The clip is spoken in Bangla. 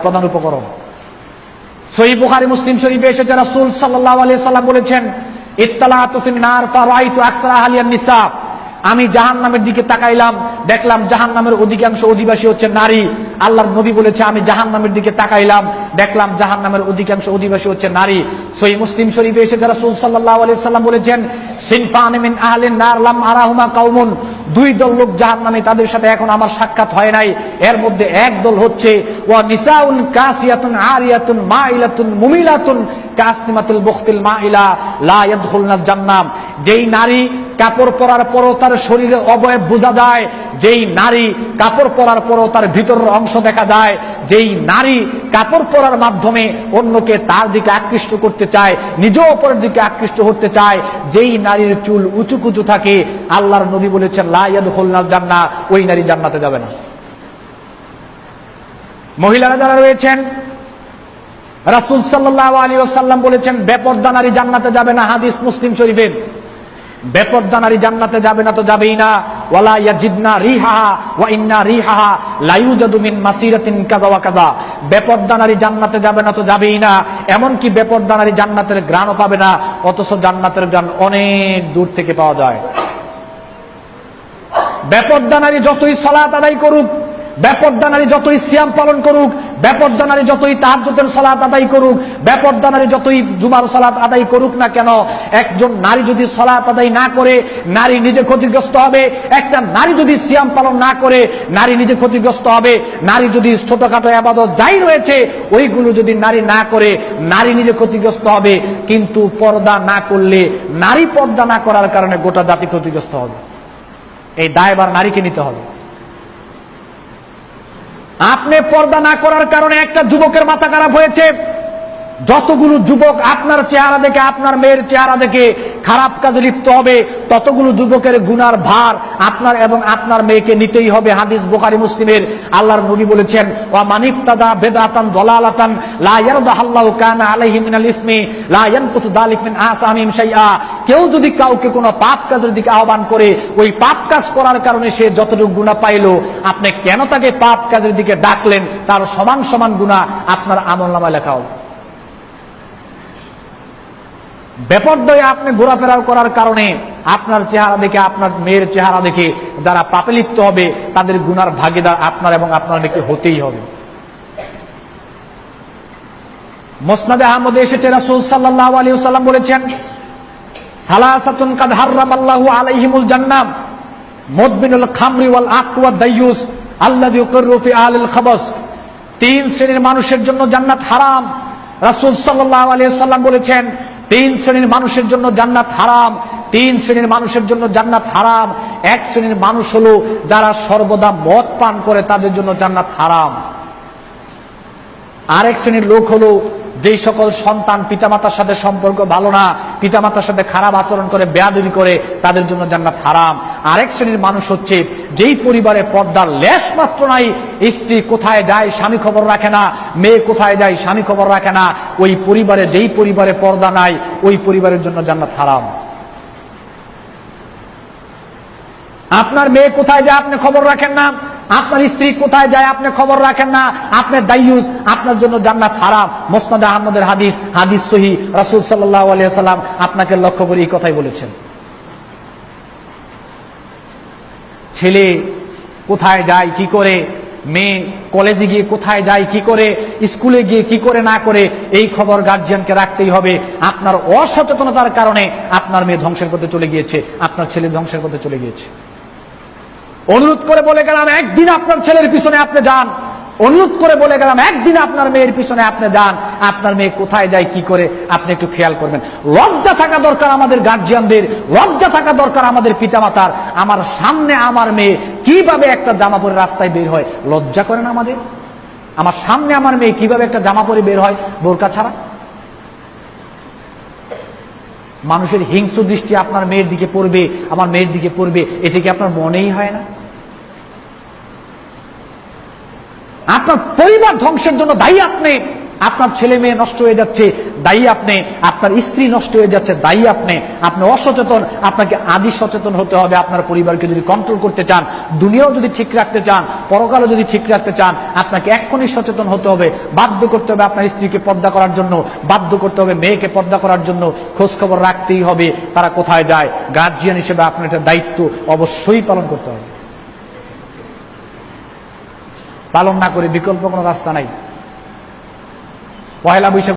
প্রধান উপকরণ। সহিহ বুখারী মুসলিম শরীফে এসেছে রাসূল সাল্লাল্লাহু আলাইহি সাল্লাম বলেছেন, ইত্তালাতু ফিন নার ফারাআইতু আকসারা আহলিয়ান নিসা। আমি জাহান্নামের দিকে তাকাইলাম, দেখলাম জাহান্নামের অধিকাংশ অধিবাসী হচ্ছে নারী। আল্লাহর নবী বলেছে, আমি জাহান্নামের দিকে তাকাইলাম, দেখলাম জাহান্নামের অধিকাংশ অধিবাসী হচ্ছে নারী। সহিহ মুসলিম শরীফে এসেছে রাসূল সাল্লাল্লাহু আলাইহি সাল্লাম বলেছেন, সিনফান মিন আহলিন নার লাম আরাহুমা কাউমুন। দুই দল লোক জাহান্নামে, তাদের সাথে এখন আমার সাক্ষাৎ হয় নাই। এর মধ্যে এক দল হচ্ছে ওয়া নিসাউন কাসিয়াতুন আরিয়াতুন মাইলাতুন মুমিলাতুন কাসনিমাতুল বুখতিল মাইলা লা ইয়াদখুলনাল জান্নাহ। যেই নারী কাপড় পরার পরও তার শরীরের অবয়ব বোঝা যায়, যেই নারী কাপড় পরার পরও তার ভিতরের অংশ দেখা যায়, যেই নারী কাপড় পরার মাধ্যমে অন্যকে তার দিকে আকৃষ্ট করতে চায়, নিজেও অপরের দিকে আকৃষ্ট হতে চায়, যেই নারীর চুল উঁচু কুচু থাকে, আল্লাহর নবী বলেছেন লা ইয়াদখুলনাল জান্নাহ, ওই নারী জান্নাতে যাবে না। মহিলারা যারা রয়েছেন, রাসূল সাল্লাল্লাহু আলাইহি ওয়াসাল্লাম বলেছেন বেপরদা নারী জান্নাতে যাবে না। হাদিস মুসলিম শরীফের। বেপরদা নারী জান্নাতে যাবে না তো যাবেই না। ওয়ালা ইয়াজিদনা রিহাহা ওয়া ইন্না রিহাহা লা ইউজাদু মিন মাসিরাতিন কাযা ওয়া কাযা। বেপরদা নারী জান্নাতে যাবে না তো যাবেই না, এমনকি বেপরদা নারী জান্নাতের ঘ্রাণও পাবে না, অথচ জান্নাতের ঘ্রাণ অনেক দূর থেকে পাওয়া যায়। বেপরদা নারী যতই সালাত আদায় করুক, বেপরদা নারী যতই সিয়াম পালন করুক, বেপরদা নারী যতই তাহাজ্জুদের সালাত আদায় করুক, বেপরদা নারী যতই জুমার সালাত আদায় করুক না কেন, একজন নারী যদি সালাত আদায় না করে, নারী নিজে ক্ষতিগ্রস্ত হবে। একটা নারী যদি সিয়াম পালন না করে, নারী নিজে ক্ষতিগ্রস্ত হবে। নারী যদি ছোটখাটো ইবাদত যাই রয়েছে ওইগুলো যদি নারী না করে, নারী নিজে ক্ষতিগ্রস্ত হবে। কিন্তু পর্দা না করলে, নারী পর্দা না করার কারণে গোটা জাতি ক্ষতিগ্রস্ত হবে। এই দায়ভার নারীকে নিতে হবে। আপনি পর্দা না করার কারণে একটা যুবকের মাথা খারাপ হয়েছে, যতগুলো যুবক আপনার চেহারা দেখে, আপনার মেয়ের চেহারা দেখে খারাপ কাজে লিপ্ত হবে, ততগুলো যুবকের গুনার ভার আপনার এবং আপনার মেয়েকে নিতেই হবে। হাদিস বুখারী মুসলিমের। আল্লাহর নবী বলেছেন, ওয়া মানিত্তাদা বিদআতান দালালাতান লা ইয়ারদাহাল্লাহু কানা আলাইহি মিনাল ইসমি লা ইয়ানকুসু যালিক মিন আসামিহিম শাইআ। কেউ যদি কাউকে কোনো পাপ কাজের দিকে আহ্বান করে, ওই পাপ কাজ করার কারণে সে যতটুকু গুনাহ পাইলো, আপনি কেন তাকে পাপ কাজের দিকে ডাকলেন, তার সমান সমান গুনাহ আপনার আমলনামায় লেখা হবে। বেপরদায় আপনি ঘোরাফেরা করার কারণে আপনার চেহারা দেখে, আপনার মেয়ের চেহারা দেখে যারা পাপে লিপ্ত হবে, তাদের গুনার ভাগীদার আপনার এবং আপনার মেয়েকে হতেই হবে। মুসনাদে আহমদে এসেছে রাসূল সাল্লাল্লাহু আলাইহি ওয়াসাল্লাম বলেছেন, সালাসাতুন কাদ হারামাল্লাহু আলাইহিমুল জান্নাহ মুদবিনুল খামরি ওয়াল আকওয়া দাইয়ুস আল্লাযী ইউকিরু ফি আহলিল খাবাস। তিন শ্রেণীর মানুষের জন্য জান্নাত হারাম। রাসূল সাল্লাল্লাহু আলাইহি ওয়াসাল্লাম বলেছেন, তিন শ্রেণীর মানুষের জন্য জান্নাত হারাম। তিন শ্রেণীর মানুষের জন্য জান্নাত হারাম। এক শ্রেণীর মানুষ হলো যারা সর্বদা মদ পান করে, তাদের জন্য জান্নাত হারাম। আরেক শ্রেণীর লোক হলো যেই সকল সন্তান পিতামাতার সাথে সম্পর্ক ভালো না, পিতামাতার সাথে খারাপ আচরণ করে, বেয়াদবি করে, তাদের জন্য জান্নাত হারাম। আরেক শ্রেণীর মানুষ হচ্ছে যেই পরিবারে পর্দার লেশ মাত্র নাই, স্ত্রী কোথায় যায় স্বামী খবর রাখে না, মেয়ে কোথায় যায় স্বামী খবর রাখে না, ওই পরিবারে, যেই পরিবারে পর্দা নাই, ওই পরিবারের জন্য জান্নাত হারাম। আপনার মেয়ে কোথায় যায় আপনি খবর রাখেন না, আপনার স্ত্রী কোথায় যায় আপনি খবর রাখেন না, আপনি দাইয়ুস, আপনার জন্য জান্নাত হারাম। মুসনাদে আহমদের হাদিস, হাদিস সহিহ। রাসূল সাল্লাল্লাহু আলাইহি ওয়াসাল্লাম আপনাকে লক্ষ্য করে এই কথাই বলেছেন। ছেলে কোথায় যায় কি করে, মেয়ে কলেজে গিয়ে কোথায় যায় কি করে, স্কুলে গিয়ে কি করে না করে, এই খবর গার্জিয়ানকে রাখতেই হবে। আপনার অসচেতনতার কারণে আপনার মেয়ে ধ্বংসের পথে চলে গিয়েছে, আপনার ছেলে ধ্বংসের পথে চলে গিয়েছে। অনুরোধ করে বলে গেলাম একদিন আপনার ছেলের পিছনে আপনি যান, অনুরোধ করে বলে গেলাম একদিন আপনার মেয়ের পিছনে আপনি যান, আপনার মেয়ে কোথায় যায় কি করে আপনি একটু খেয়াল করবেন। লজ্জা থাকা দরকার আমাদের গার্জিয়ানদের, লজ্জা থাকা দরকার আমাদের পিতামাতার। আমার সামনে আমার মেয়ে কিভাবে একটা জামা পরে রাস্তায় বের হয়, লজ্জা করে না আমাদের? আমার সামনে আমার মেয়ে কিভাবে একটা জামা পরে বের হয় বোরকা ছাড়া? মানুষের হিংস্র দৃষ্টি আপনার মেয়ের দিকে পড়বে, আমার মেয়ের দিকে পড়বে, এটা কি আপনার মনেই হয় না? আপনার পরিবার ধ্বংসের জন্য দায়ী আপনি, আপনার ছেলে মেয়ে নষ্ট হয়ে যাচ্ছে, দায়ী আপনি। আপনার স্ত্রী নষ্ট হয়ে যাচ্ছে, দায়ী আপনি। আপনি অসচেতন, আপনাকে আজই সচেতন হতে হবে। আপনার পরিবারকে যদি কন্ট্রোল করতে চান, দুনিয়াও যদি ঠিক রাখতে চান, পরকালও যদি ঠিক রাখতে চান, আপনাকে এক্ষুনি সচেতন হতে হবে। বাধ্য করতে হবে আপনার স্ত্রীকে পর্দা করার জন্য, বাধ্য করতে হবে মেয়েকে পর্দা করার জন্য। খোঁজ খবর রাখতেই হবে তারা কোথায় যায়। গার্জিয়ান হিসেবে আপনার একটা দায়িত্ব অবশ্যই পালন করতে হবে। পালন না করে বিকল্প কোনো রাস্তা নাই। পয়লা বৈশাখ